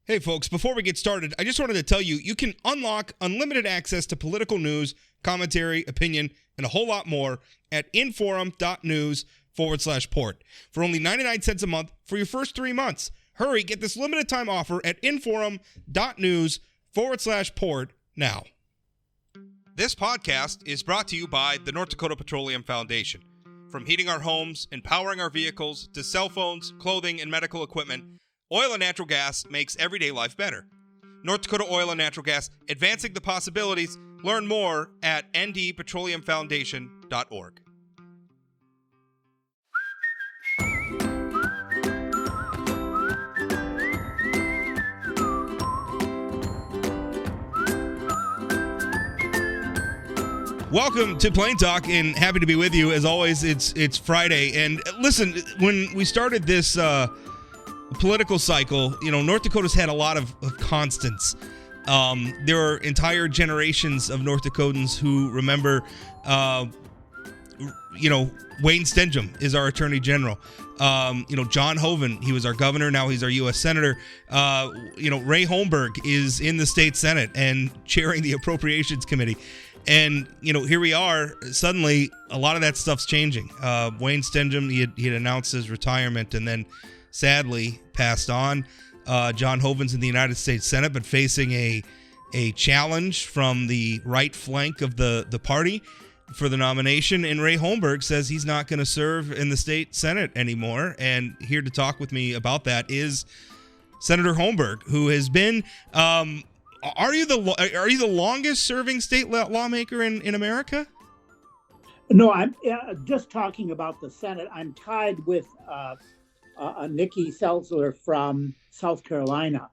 Hey folks, before we get started, I just wanted to tell you, you can unlock unlimited access to political news, commentary, opinion, and a whole lot more at inforum.news/port for only 99 cents a month for your first 3 months. Hurry, get this limited time offer at inforum.news/port now. This podcast is brought to you by the North Dakota Petroleum Foundation. From heating our homes and powering our vehicles to cell phones, clothing, and medical equipment, oil and natural gas makes everyday life better. North Dakota Oil and Natural Gas, advancing the possibilities. Learn more at ndpetroleumfoundation.org. Welcome to Plain Talk, and happy to be with you. As always, it's Friday. And listen, when we started this political cycle, North Dakota's had a lot of constants. There are entire generations of North Dakotans who remember, Wayne Stenjum is our Attorney General. John Hoeven, he was our governor. Now he's our U.S. Senator. Ray Holmberg is in the state Senate and chairing the Appropriations Committee. And, here we are. Suddenly, a lot of that stuff's changing. Wayne Stenjum, he had announced his retirement and then sadly passed on. John Hoeven's in the United States Senate, but facing a challenge from the right flank of the party for the nomination. And Ray Holmberg says he's not going to serve in the state Senate anymore. And here to talk with me about that is Senator Holmberg, who has been are you the longest serving state lawmaker in America? No, I'm just talking about the Senate. I'm tied with Nikki Seltzler from South Carolina,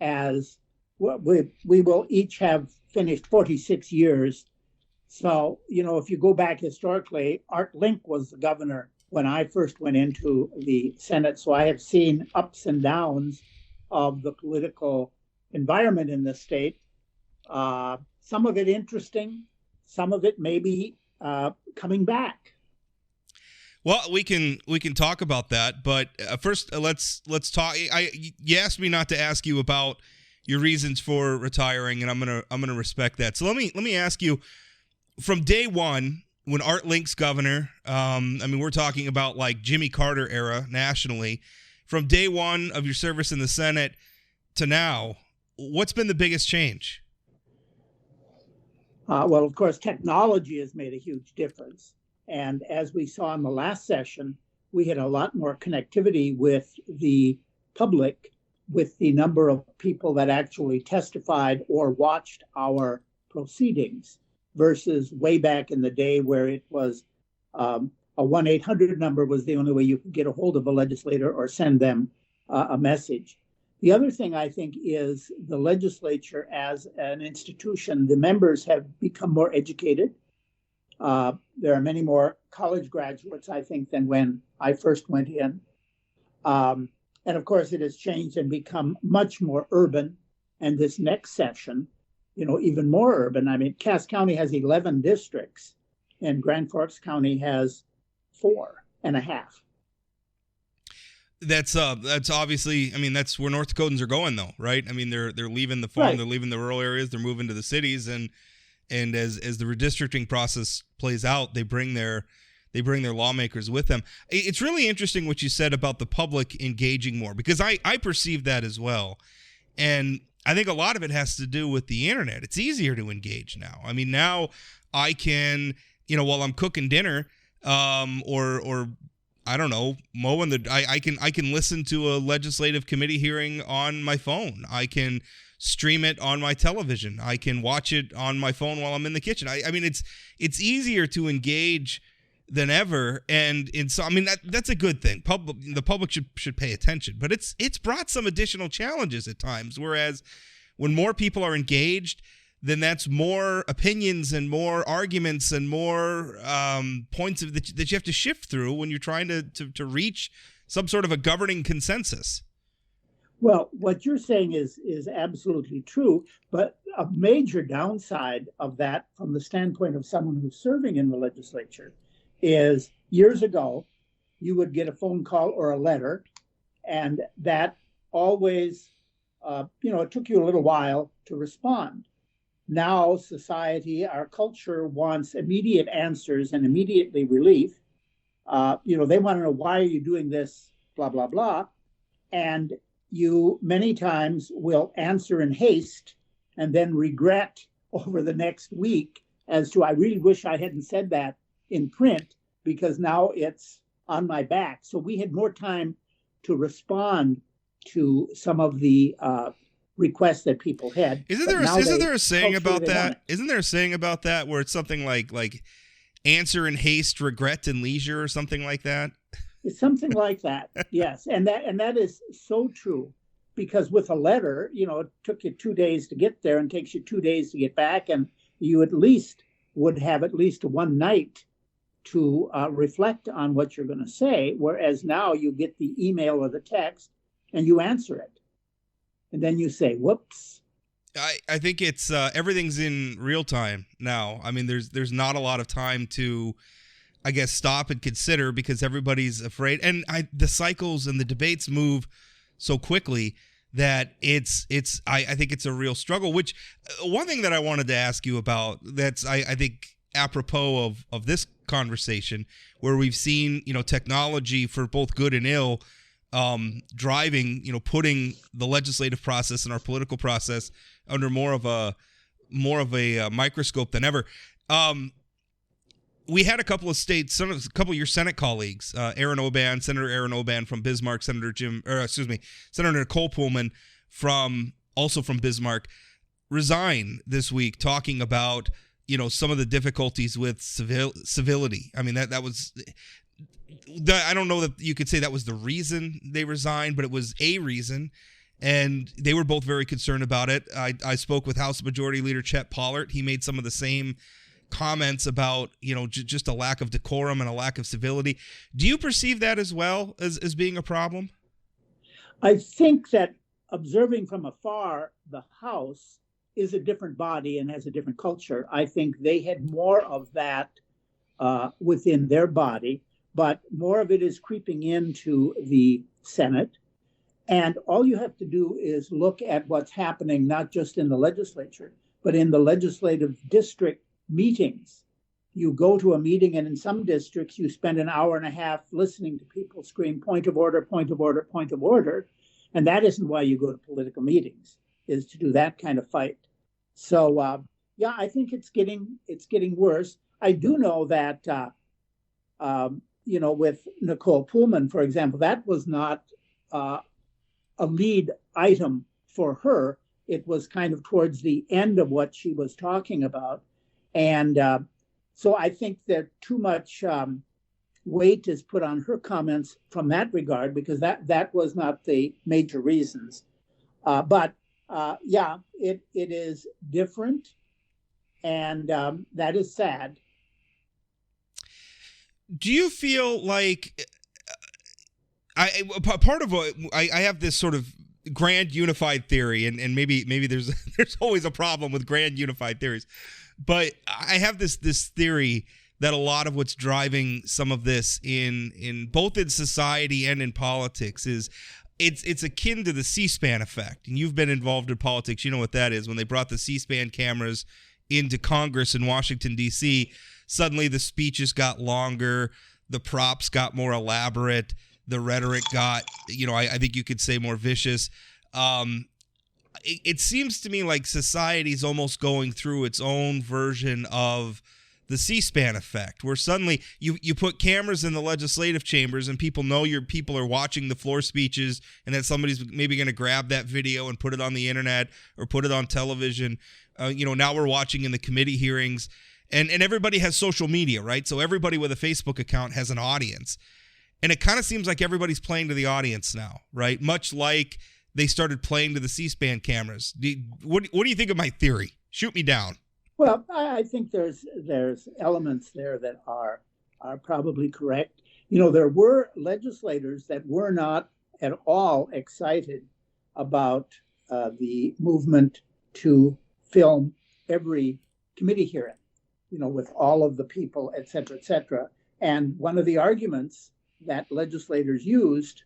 as we will each have finished 46 years. So, if you go back historically, Art Link was the governor when I first went into the Senate. So I have seen ups and downs of the political environment in the state. Some of it interesting, some of it maybe coming back. Well, we can talk about that, but first let's talk. You asked me not to ask you about your reasons for retiring, and I'm gonna respect that. So let me ask you, from day one when Art Link's governor, we're talking about like Jimmy Carter era nationally, from day one of your service in the Senate to now, what's been the biggest change? Well, of course, technology has made a huge difference. And as we saw in the last session, we had a lot more connectivity with the public, with the number of people that actually testified or watched our proceedings, versus way back in the day where it was a 1-800 number was the only way you could get a hold of a legislator or send them a message. The other thing I think is the legislature as an institution, the members have become more educated. There are many more college graduates, I think, than when I first went in. And of course, it has changed and become much more urban. And this next session, even more urban. I mean, Cass County has 11 districts and Grand Forks County has 4.5. That's obviously, that's where North Dakotans are going, though, right? They're leaving the farm, right. They're leaving the rural areas, they're moving to the cities, and as the redistricting process plays out, they bring their lawmakers with them. It's really interesting what you said about the public engaging more, because I perceive that as well, and I think a lot of it has to do with the internet. It's easier to engage now. Now I can, while I'm cooking dinner, or I don't know, mowing I can listen to a legislative committee hearing on my phone. I can stream it on my television. I can watch it on my phone while I'm in the kitchen. It's easier to engage than ever, and that's a good thing. The public should pay attention, but it's brought some additional challenges at times. Whereas when more people are engaged, then that's more opinions and more arguments and more points that you have to shift through when you're trying to reach some sort of a governing consensus. Well, what you're saying is absolutely true, but a major downside of that from the standpoint of someone who's serving in the legislature is years ago, you would get a phone call or a letter, and that always it took you a little while to respond. Now society, our culture wants immediate answers and immediately relief. They want to know, why are you doing this, blah, blah, blah. And you many times will answer in haste and then regret over the next week as to, I really wish I hadn't said that in print, because now it's on my back. So we had more time to respond to some of the requests that people had. Isn't there a saying about that? Isn't there a saying about that where it's something like answer in haste, regret in leisure, or something like that? It's something like that, yes. And that is so true, because with a letter, it took you 2 days to get there and takes you 2 days to get back, and you at least would have at least one night to reflect on what you're going to say, whereas now you get the email or the text and you answer it. And then you say, whoops. I think it's everything's in real time now. I mean, there's not a lot of time to, I guess, stop and consider, because everybody's afraid. And the cycles and the debates move so quickly that I think it's a real struggle. Which one thing that I wanted to ask you about, that's I think apropos of this conversation, where we've seen technology, for both good and ill, driving, putting the legislative process and our political process under more of a microscope than ever. We had a couple of couple of your Senate colleagues, Senator Aaron Oban from Bismarck, Senator Nicole Pullman also from Bismarck, resign this week, talking about some of the difficulties with civility. I mean, that was. I don't know that you could say that was the reason they resigned, but it was a reason, and they were both very concerned about it. I spoke with House Majority Leader Chet Pollert. He made some of the same comments about just a lack of decorum and a lack of civility. Do you perceive that as well as being a problem? I think that, observing from afar, the House is a different body and has a different culture. I think they had more of that within their body, but more of it is creeping into the Senate. And all you have to do is look at what's happening, not just in the legislature, but in the legislative district meetings. You go to a meeting, and in some districts, you spend an hour and a half listening to people scream, point of order, point of order, point of order. And that isn't why you go to political meetings, is to do that kind of fight. So, I think it's getting worse. I do know that, with Nicole Pullman, for example, that was not a lead item for her. It was kind of towards the end of what she was talking about. And so I think that too much weight is put on her comments from that regard, because that was not the major reasons. But it is different, and that is sad. Do you feel like part of what I have this sort of grand unified theory, and maybe there's always a problem with grand unified theories, but I have this theory that a lot of what's driving some of this in both in society and in politics is it's akin to the C-SPAN effect. And you've been involved in politics, you know what that is. When they brought the C-SPAN cameras into Congress in Washington, D.C., suddenly the speeches got longer, the props got more elaborate, the rhetoric got, I think you could say, more vicious. It seems to me like society's almost going through its own version of the C-SPAN effect, where suddenly you put cameras in the legislative chambers and people know your people are watching the floor speeches, and that somebody's maybe going to grab that video and put it on the internet or put it on television. Now we're watching in the committee hearings, and everybody has social media, right? So everybody with a Facebook account has an audience. And it kind of seems like everybody's playing to the audience now, right? Much like they started playing to the C-SPAN cameras. What do you think of my theory? Shoot me down. Well, I think there's elements there that are probably correct. There were legislators that were not at all excited about the movement to film every committee hearing, with all of the people, et cetera, et cetera. And one of the arguments that legislators used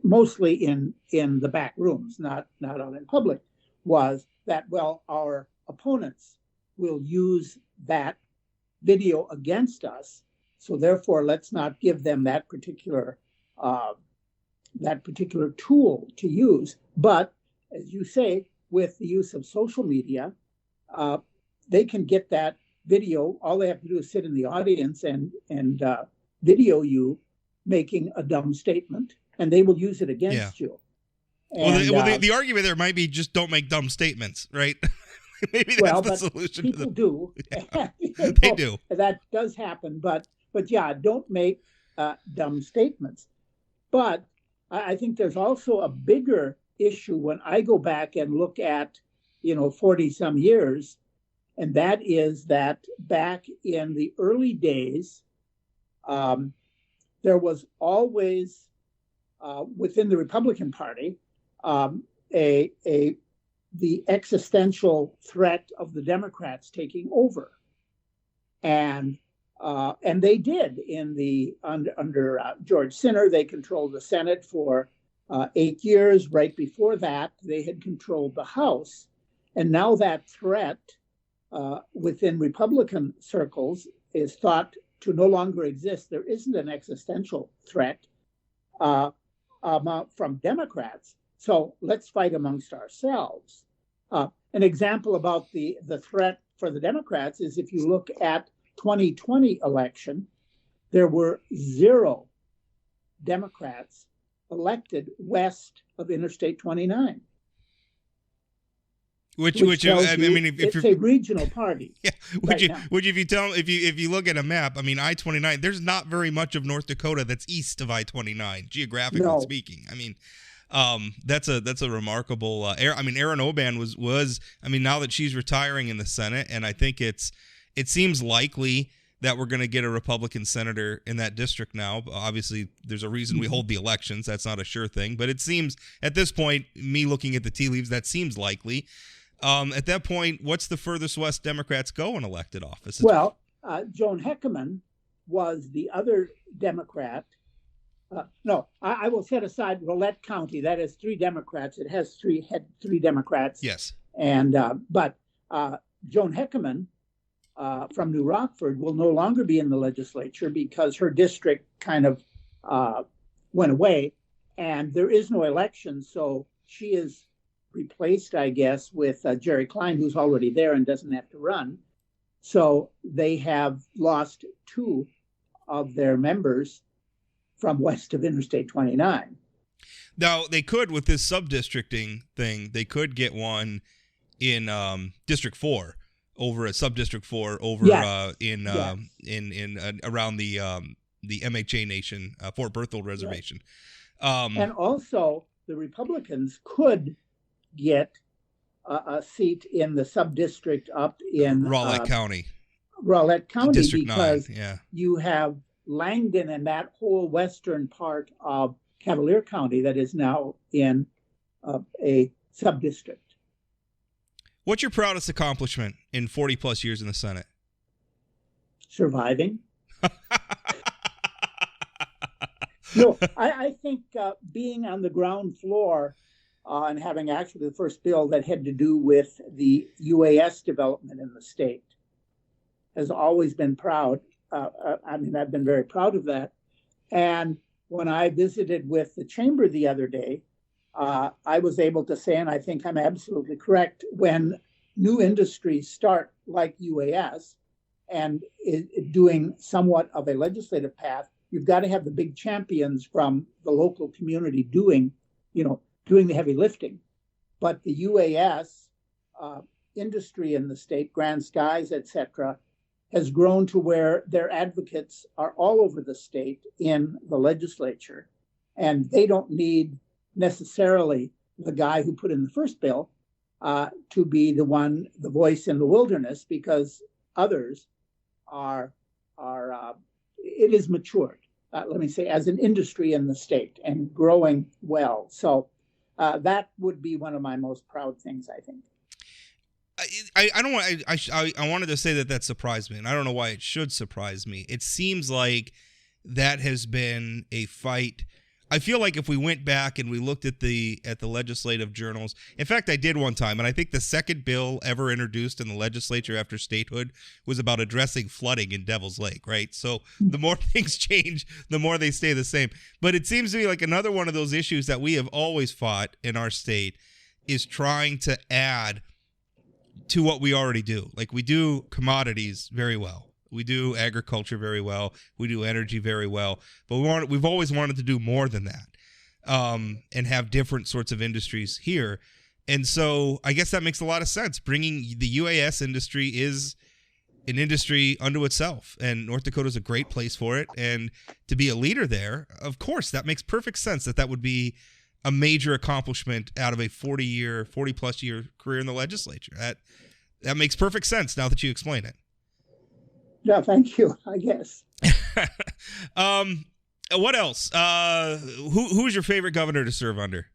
mostly in the back rooms, not out in public, was that, well, our opponents will use that video against us, so therefore let's not give them that particular tool to use. But as you say, with the use of social media, they can get that video. All they have to do is sit in the audience and video you making a dumb statement, and they will use it against you. And, the argument there might be just don't make dumb statements, right? Maybe that's the solution. People do. Yeah. They do. That does happen, but yeah, don't make dumb statements. But I think there's also a bigger issue when I go back and look at 40 some years, and that is that back in the early days, there was always within the Republican Party the existential threat of the Democrats taking over, and they did under George Sinner. They controlled the Senate for 8 years. Right before that, they had controlled the House, and now that threat within Republican circles is thought to no longer exist. There isn't an existential threat from Democrats. So let's fight amongst ourselves. An example about the threat for the Democrats is if you look at 2020 election, there were 0 Democrats elected west of Interstate 29. Which I mean, if it's a regional party. Yeah. If you look at a map, I mean, I-29, there's not very much of North Dakota that's east of I-29, geographically speaking. I mean, that's a remarkable. I mean, Erin Oban was. I mean, now that she's retiring in the Senate, and I think it seems likely that we're going to get a Republican senator in that district now. Obviously, there's a reason we hold the elections. That's not a sure thing, but it seems at this point, me looking at the tea leaves, that seems likely. At that point, what's the furthest west Democrats go in elected office? Well, Joan Heckerman was the other Democrat. I will set aside Rolette County. That is 3 Democrats. It had 3 Democrats. Yes. And but Joan Heckerman from New Rockford will no longer be in the legislature because her district kind of went away, and there is no election. So she is replaced, I guess, with Jerry Klein, who's already there and doesn't have to run. So they have lost 2 of their members from west of Interstate 29. Now, they could, with this subdistricting thing, they could get one in District 4, over at Subdistrict 4, over in around the MHA Nation, Fort Berthold Reservation. Right. And also, the Republicans could get a seat in the subdistrict up in Rowlett County. Rowlett County, District because 9, you have Langdon and that whole western part of Cavalier County that is now in a subdistrict. What's your proudest accomplishment in 40 plus years in the Senate? Surviving. No, I think being on the ground floor and having actually the first bill that had to do with the UAS development in the state has always been proud. I've been very proud of that. And when I visited with the chamber the other day, I was able to say, and I think I'm absolutely correct, when new industries start like UAS and doing somewhat of a legislative path, you've got to have the big champions from the local community doing the heavy lifting. But the UAS industry in the state, Grand Skies, etc., has grown to where their advocates are all over the state in the legislature. And they don't need necessarily the guy who put in the first bill to be the voice in the wilderness, because others it is matured, let me say, as an industry in the state and growing well. So that would be one of my most proud things, I think. I wanted to say that surprised me, and I don't know why it should surprise me. It seems like that has been a fight I feel like if we went back and we looked at the legislative journals, in fact, I did one time, and I think the second bill ever introduced in the legislature after statehood was about addressing flooding in Devil's Lake, right? So the more things change, the more they stay the same. But it seems to me like another one of those issues that we have always fought in our state is trying to add to what we already do. Like, we do commodities very well. We do agriculture very well. We do energy very well. But we've always wanted to do more than that, and have different sorts of industries here. And so I guess that makes a lot of sense. Bringing the UAS industry is an industry unto itself, and North Dakota is a great place for it. And to be a leader there, of course, that makes perfect sense that would be a major accomplishment out of a 40-plus year career in the legislature. That makes perfect sense now that you explain it. Yeah, thank you, I guess. What else? Who's your favorite governor to serve under?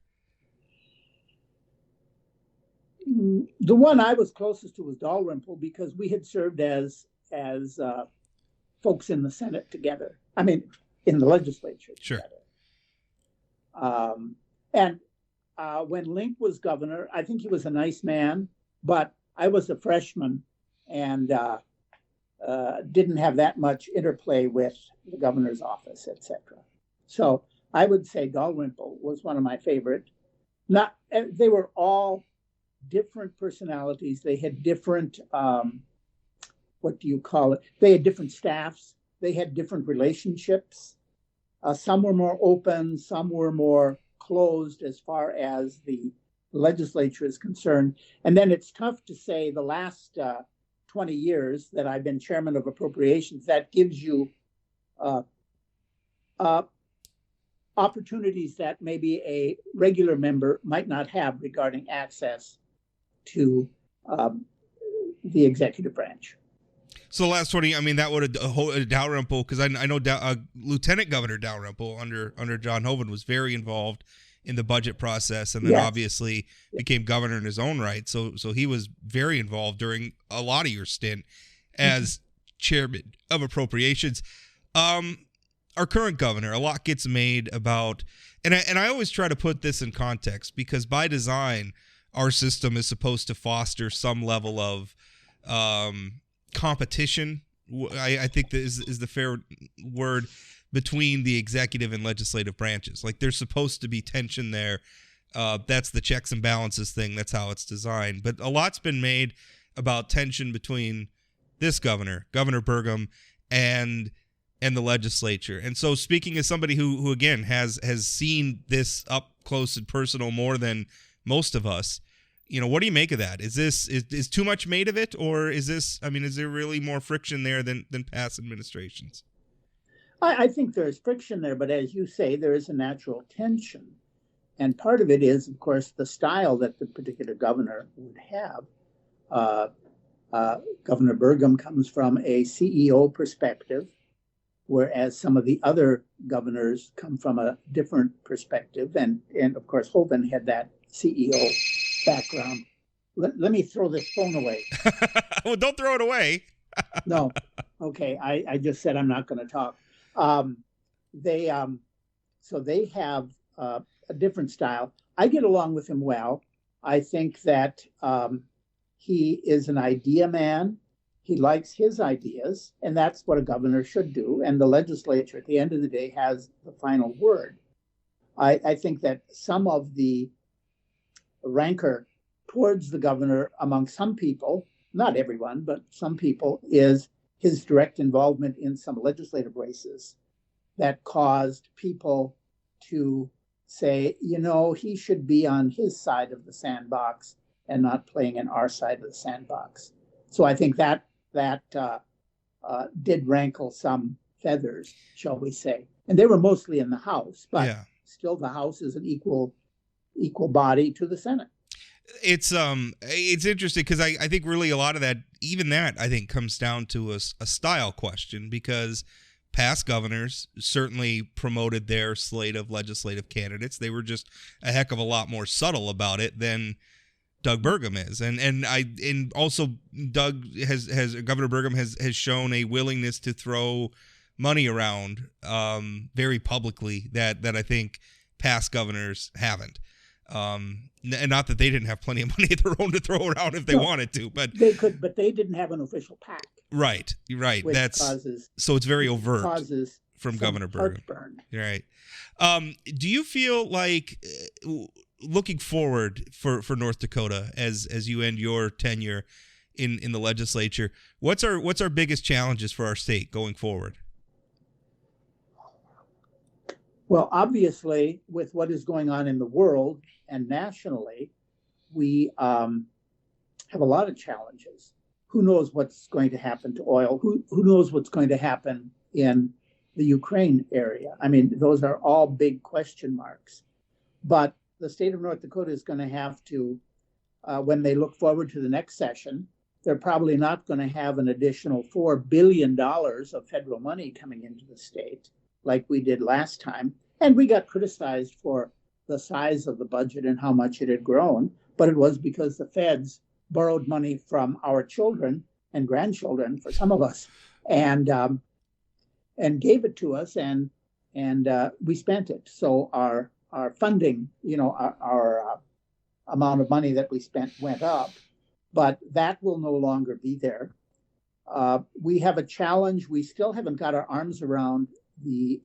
The one I was closest to was Dalrymple, because we had served as folks in the Senate together. I mean, in the legislature together. Sure. And when Link was governor, I think he was a nice man, but I was a freshman and didn't have that much interplay with the governor's office, etc. So I would say Dalrymple was one of my favorite. They were all different personalities. They had different, what do you call it? They had different staffs. They had different relationships. Some were more open. Some were more closed as far as the legislature is concerned. And then it's tough to say the last 20 years that I've been chairman of appropriations, that gives you opportunities that maybe a regular member might not have regarding access to the executive branch. So the last 20, I mean, that would have Dalrymple, because I know Lieutenant Governor Dalrymple under John Hoeven was very involved in the budget process, and then obviously became governor in his own right. So he was very involved during a lot of your stint as chairman of appropriations. Our current governor, a lot gets made about, and I always try to put this in context, because by design, our system is supposed to foster some level of competition. I think that is the fair word, between the executive and legislative branches. Like, there's supposed to be tension there. That's the checks and balances thing. That's how it's designed. But a lot's been made about tension between this Governor Burgum, and the legislature. And so, speaking as somebody who again has seen this up close and personal more than most of us, what do you make of that? Is too much made of it, or is there really more friction there than past administrations? I think there's friction there, but as you say, there is a natural tension. And part of it is, of course, the style that the particular governor would have. Governor Burgum comes from a CEO perspective, whereas some of the other governors come from a different perspective. And of course, Hoeven had that CEO background. Let me throw this phone away. Well, don't throw it away. No. Okay. I just said I'm not going to talk. They have a different style. I get along with him well. I think that he is an idea man. He likes his ideas, and that's what a governor should do. And the legislature, at the end of the day, has the final word. I think that some of the rancor towards the governor among some people, not everyone, but some people, is his direct involvement in some legislative races that caused people to say, he should be on his side of the sandbox and not playing in our side of the sandbox. So I think that did rankle some feathers, shall we say. And they were mostly in the House, but still the House is an equal body to the Senate. It's interesting, because I think really a lot of that, even that, I think comes down to a style question, because past governors certainly promoted their slate of legislative candidates. They were just a heck of a lot more subtle about it than Doug Burgum is. And also Governor Burgum has shown a willingness to throw money around very publicly that I think past governors haven't. And not that they didn't have plenty of money of their own to throw around if they wanted to, but they could. But they didn't have an official PAC. Right. So it's very overt from Governor Bergen. Right. Do you feel like looking forward for North Dakota as you end your tenure in the legislature, what's our biggest challenges for our state going forward? Well, obviously, with what is going on in the world and nationally, we have a lot of challenges. Who knows what's going to happen to oil? Who knows what's going to happen in the Ukraine area? I mean, those are all big question marks. But the state of North Dakota is going to have to, when they look forward to the next session, they're probably not going to have an additional $4 billion of federal money coming into the state like we did last time. And we got criticized for the size of the budget and how much it had grown, but it was because the feds borrowed money from our children and grandchildren, for some of us, and gave it to us, and we spent it. So our funding, our amount of money that we spent went up, but that will no longer be there. We have a challenge. We still haven't got our arms around the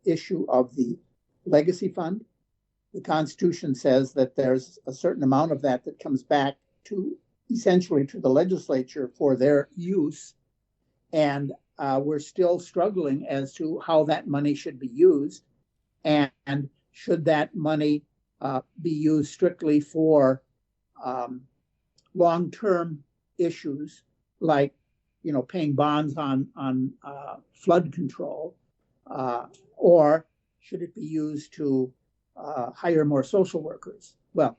issue of the legacy fund. The Constitution says that there's a certain amount of that comes back to essentially to the legislature for their use. And we're still struggling as to how that money should be used. And should that money be used strictly for long-term issues like, paying bonds on flood control, or should it be used to hire more social workers? Well,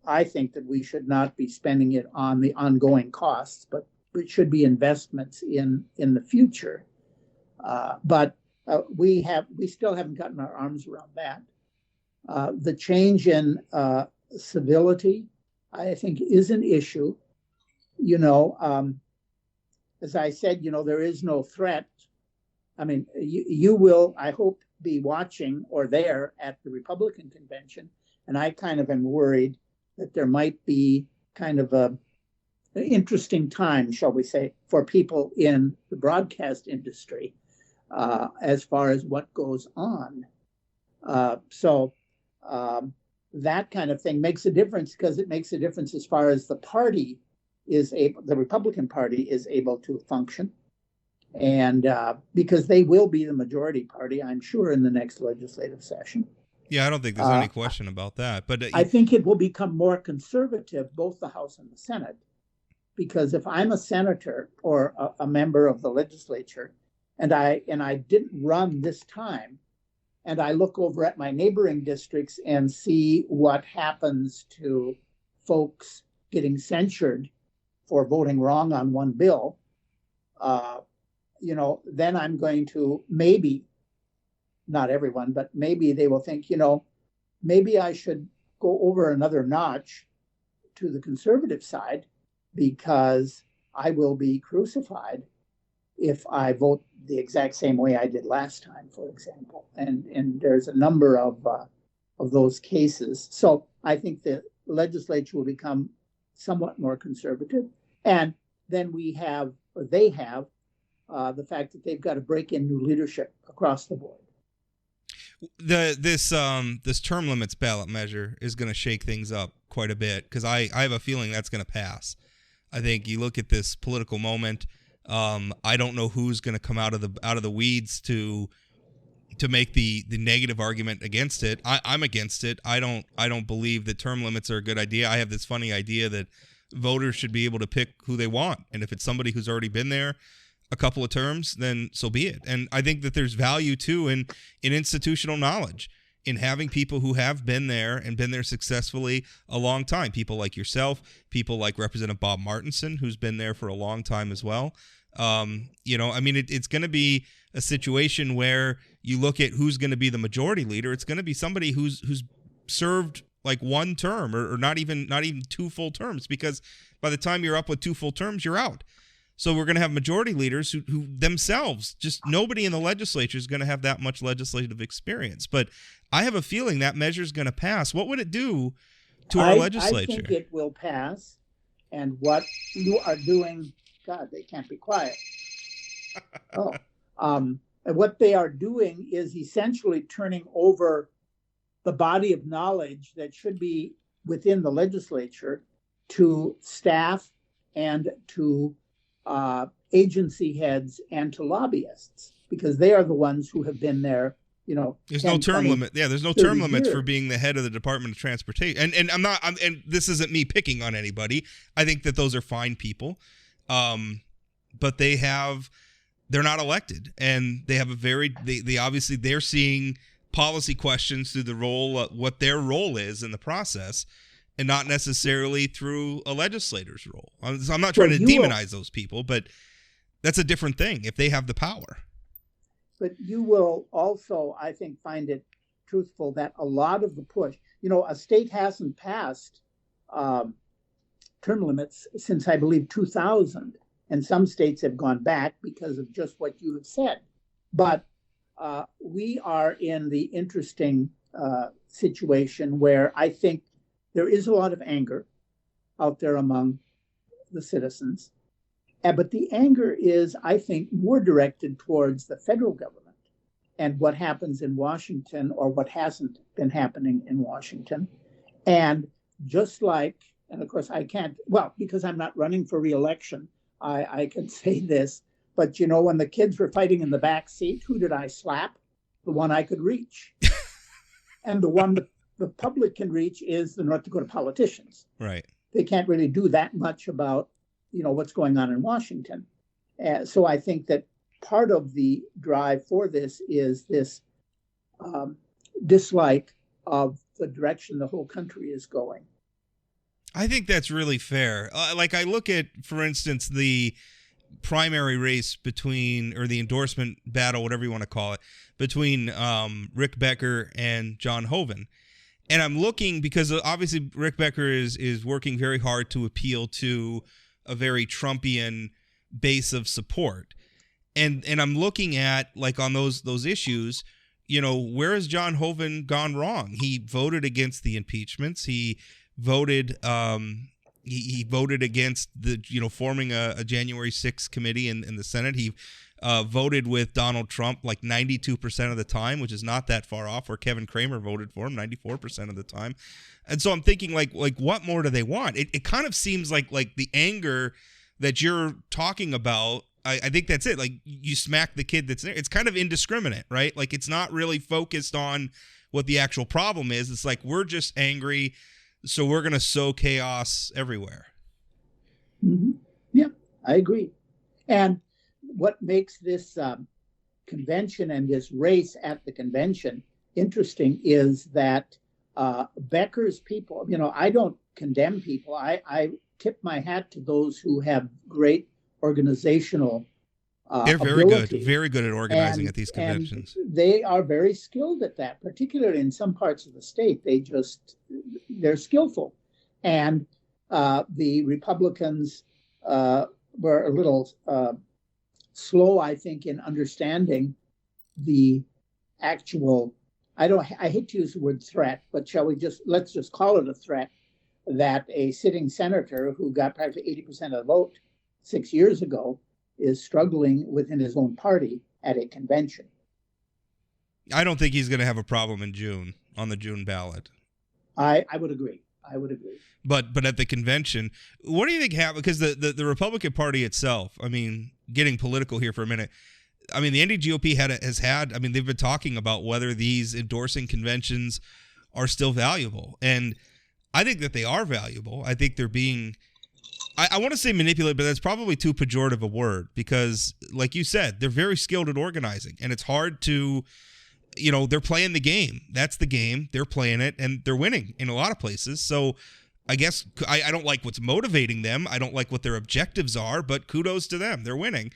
I think that we should not be spending it on the ongoing costs, but it should be investments in the future. But we still haven't gotten our arms around that. The change in civility, I think, is an issue. As I said, there is no threat. I mean, you will, I hope, be watching or there at the Republican convention, and I kind of am worried that there might be kind of an interesting time, shall we say, for people in the broadcast industry as far as what goes on. So that kind of thing makes a difference, because it makes a difference as far as the Republican Party is able to function. And because they will be the majority party, I'm sure, in the next legislative session. Yeah, I don't think there's any question about that. But I think it will become more conservative, both the House and the Senate, because if I'm a senator or a member of the legislature, and I didn't run this time, and I look over at my neighboring districts and see what happens to folks getting censured for voting wrong on one bill, then I'm going to, maybe, not everyone, but maybe they will think, maybe I should go over another notch to the conservative side, because I will be crucified if I vote the exact same way I did last time, for example. And there's a number of those cases. So I think the legislature will become somewhat more conservative. And then they have the fact that they've got to break in new leadership across the board. This term limits ballot measure is going to shake things up quite a bit, because I have a feeling that's going to pass. I think you look at this political moment. I don't know who's going to come out of the weeds to make the negative argument against it. I'm against it. I don't believe that term limits are a good idea. I have this funny idea that voters should be able to pick who they want, and if it's somebody who's already been there a couple of terms, then so be it. And I think that there's value too in institutional knowledge, in having people who have been there and been there successfully a long time. People like yourself, people like Representative Bob Martinson, who's been there for a long time as well. It's going to be a situation where you look at who's going to be the majority leader. It's going to be somebody who's served like one term or not even 2 full terms, because by the time you're up with 2 full terms, you're out. So we're going to have majority leaders who themselves, just nobody in the legislature is going to have that much legislative experience. But I have a feeling that measure is going to pass. What would it do to our legislature? I think it will pass. And what you are doing, God, they can't be quiet. And what they are doing is essentially turning over the body of knowledge that should be within the legislature to staff and to agency heads and to lobbyists, because they are the ones who have been there. There's 10, no term 20, limit. Yeah, there's no term limits years. for being the head of the Department of Transportation. And and this isn't me picking on anybody. I think that those are fine people. But they're not elected, and they have they obviously they're seeing policy questions through the role, what their role is in the process, and not necessarily through a legislator's role. I'm not trying to demonize those people, but that's a different thing if they have the power. But you will also, I think, find it truthful that a lot of the push, a state hasn't passed term limits since, I believe, 2000. And some states have gone back because of just what you have said. But we are in the interesting situation where I think there is a lot of anger out there among the citizens. But the anger is, I think, more directed towards the federal government and what happens in Washington, or what hasn't been happening in Washington. And just like, and of course I can't, because I'm not running for re-election, I can say this, but when the kids were fighting in the back seat, who did I slap? The one I could reach. And the one the public can reach is the North Dakota politicians. Right. They can't really do that much about, what's going on in Washington. So I think that part of the drive for this is this dislike of the direction the whole country is going. I think that's really fair. Like I look at, for instance, the primary race or the endorsement battle, whatever you want to call it, between Rick Becker and John Hoeven. And I'm looking, because obviously Rick Becker is working very hard to appeal to a very Trumpian base of support. And I'm looking at, like, on those issues, where has John Hoeven gone wrong? He voted against the impeachments. He voted he voted against the forming a January 6th committee in the Senate. He voted with Donald Trump like 92% of the time, which is not that far off where Kevin Cramer voted for him 94% of the time. And so I'm thinking, like what more do they want? It kind of seems like the anger that you're talking about, I think that's it. Like, you smack the kid that's there. It's kind of indiscriminate, right? Like, it's not really focused on what the actual problem is. It's like, we're just angry, so we're going to sow chaos everywhere. Mm-hmm. Yeah, I agree. And what makes this convention and this race at the convention interesting is that Becker's people, I don't condemn people. I tip my hat to those who have great organizational They're very ability. very good at organizing at these conventions. And they are very skilled at that, particularly in some parts of the state. They're skillful. And the Republicans were a little slow, I think, in understanding the actual, I hate to use the word threat, but let's just call it a threat, that a sitting senator who got practically 80% of the vote 6 years ago is struggling within his own party at a convention. I don't think he's going to have a problem in June, on the June ballot. I would agree. But at the convention, what do you think happened? Because the Republican Party itself, I mean, getting political here for a minute, I mean, the NDGOP they've been talking about whether these endorsing conventions are still valuable. And I think that they are valuable. I think they're being, I want to say manipulated, but that's probably too pejorative a word, because, like you said, they're very skilled at organizing, and it's hard to, they're playing the game. That's the game. They're playing it, and they're winning in a lot of places. So I guess I don't like what's motivating them. I don't like what their objectives are, but kudos to them. They're winning.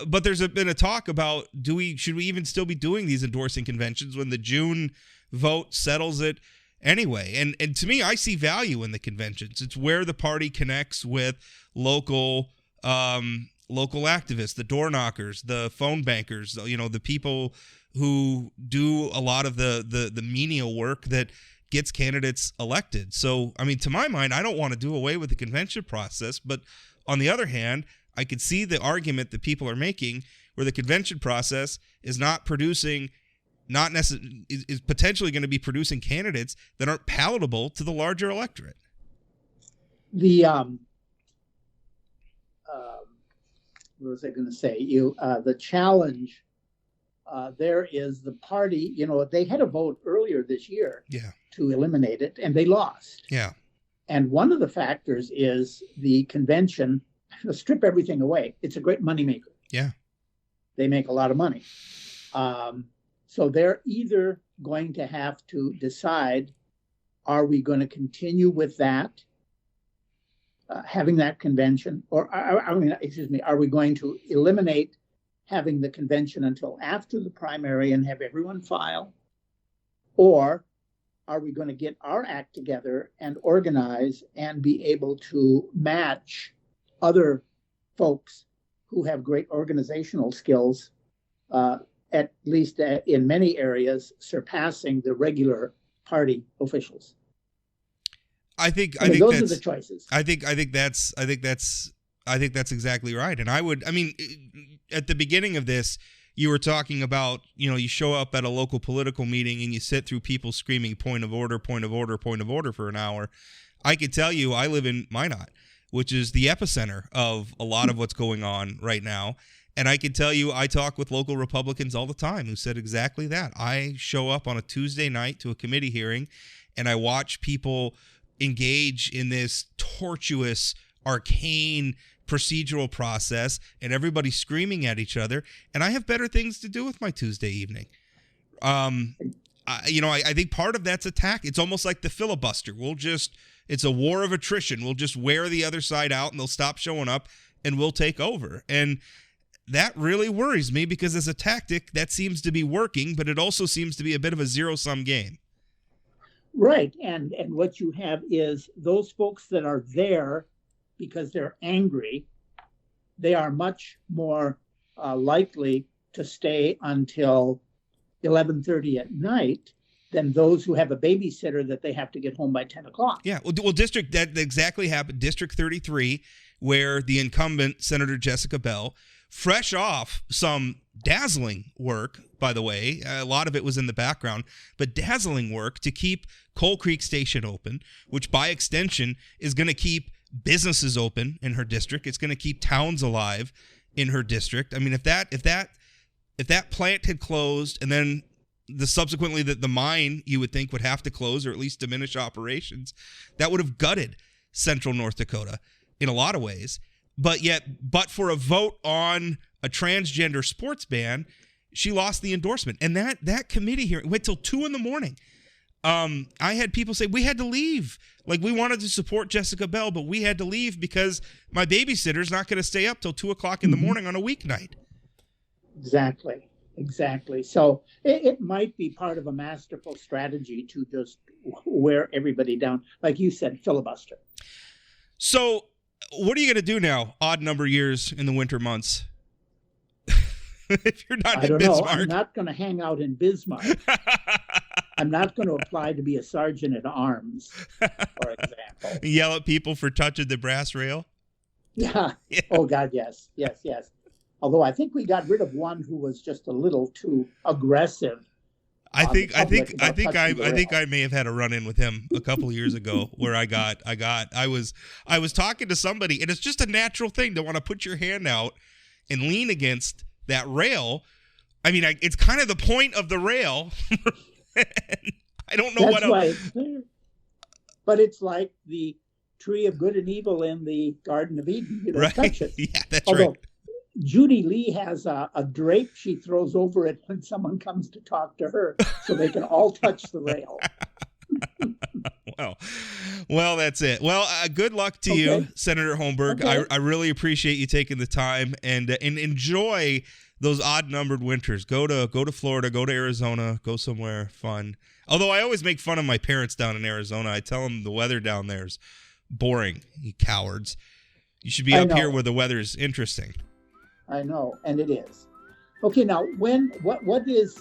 But there's been a talk about, should we even still be doing these endorsing conventions when the June vote settles it anyway? And to me, I see value in the conventions. It's where the party connects with local local activists, the door knockers, the phone bankers, the people who do a lot of the menial work that gets candidates elected. So, I mean, to my mind, I don't want to do away with the convention process, but on the other hand, I could see the argument that people are making where the convention process is not producing, is potentially going to be producing candidates that aren't palatable to the larger electorate. What was I going to say? The challenge there is the party. They had a vote earlier this year to eliminate it, and they lost. Yeah. And one of the factors is the convention. Strip everything away. It's a great moneymaker. Yeah. They make a lot of money. So they're either going to have to decide, are we going to continue with that, having that convention, or are we going to eliminate having the convention until after the primary and have everyone file? Or are we going to get our act together and organize and be able to match other folks who have great organizational skills, at least in many areas, surpassing the regular party officials? I think those are the choices. I think that's exactly right. And at the beginning of this, you were talking about, you show up at a local political meeting and you sit through people screaming point of order, point of order, point of order for an hour. I could tell you I live in Minot, which is the epicenter of a lot of what's going on right now. And I can tell you, I talk with local Republicans all the time who said exactly that. I show up on a Tuesday night to a committee hearing, and I watch people engage in this tortuous, arcane procedural process, and everybody screaming at each other. And I have better things to do with my Tuesday evening. I think part of that's attack. It's almost like the filibuster. It's a war of attrition. We'll just wear the other side out, and they'll stop showing up, and we'll take over. And that really worries me, because as a tactic, that seems to be working, but it also seems to be a bit of a zero-sum game. Right. And what you have is those folks that are there because they're angry, they are much more likely to stay until 11:30 at night than those who have a babysitter that they have to get home by 10 o'clock. Yeah. Well, that exactly happened. District 33, where the incumbent, Senator Jessica Bell, fresh off some dazzling work, by the way, a lot of it was in the background, but dazzling work to keep Coal Creek Station open, which by extension is going to keep businesses open in her district. It's going to keep towns alive in her district. I mean, if that plant had closed, and then subsequently the mine, you would think, would have to close or at least diminish operations, that would have gutted central North Dakota in a lot of ways. But for a vote on a transgender sports ban, she lost the endorsement. And that committee hearing went till 2 a.m. I had people say, we had to leave. Like, we wanted to support Jessica Bell, but we had to leave because my babysitter's not going to stay up till 2 o'clock in the morning on a weeknight. Exactly. So it might be part of a masterful strategy to just wear everybody down. Like you said, filibuster. So what are you going to do now, odd number years in the winter months? If you're not in Bismarck. I'm not going to hang out in Bismarck. I'm not going to apply to be a sergeant at arms, for example. Yell at people for touching the brass rail? Yeah. Oh, God, yes. Although I think we got rid of one who was just a little too aggressive. I think I may have had a run-in with him a couple of years ago where I was talking to somebody, and it's just a natural thing to want to put your hand out and lean against that rail. I mean, it's kind of the point of the rail. I don't know what else. But it's like the tree of good and evil in the Garden of Eden. You don't touch it. Yeah, that's right. Judy Lee has a drape she throws over it when someone comes to talk to her, so they can all touch the rail. Well, that's it. Well, good luck to you, Senator Holmberg. Okay. I really appreciate you taking the time and enjoy those odd-numbered winters. Go to Florida, go to Arizona, go somewhere fun. Although I always make fun of my parents down in Arizona. I tell them the weather down there is boring, you cowards. You should be up here where the weather's interesting. I know, and it is. Okay, now what is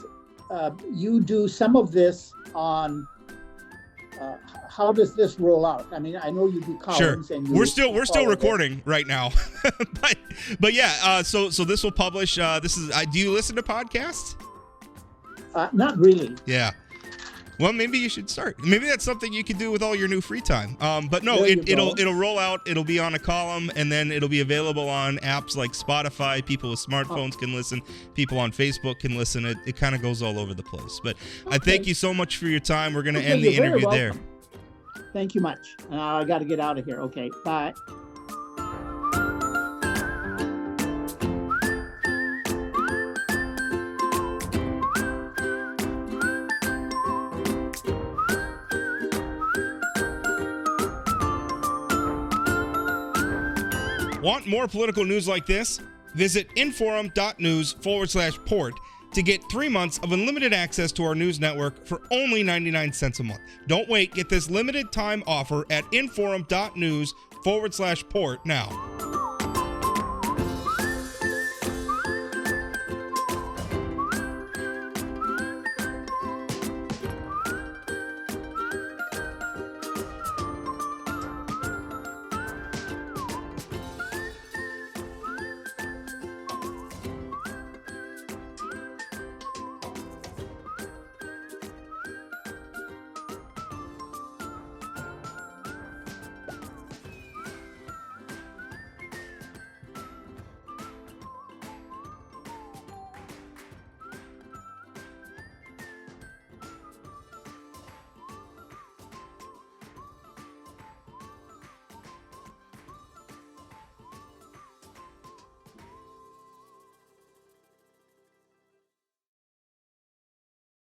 you do some of this on? How does this roll out? I mean, I know you do columns, sure. And we're still recording right now, but yeah. So this will publish. This is. Do you listen to podcasts? Not really. Yeah. Well, maybe you should start. Maybe that's something you could do with all your new free time. But no, it'll roll out. It'll be on a column, and then it'll be available on apps like Spotify. People with smartphones can listen. People on Facebook can listen. It kind of goes all over the place. But I thank you so much for your time. We're going to end the interview there. Thank you much. I got to get out of here. Okay, bye. Want more political news like this? Visit inforum.news/port to get 3 months of unlimited access to our news network for only 99 cents a month. Don't wait. Get this limited time offer at inforum.news/port now.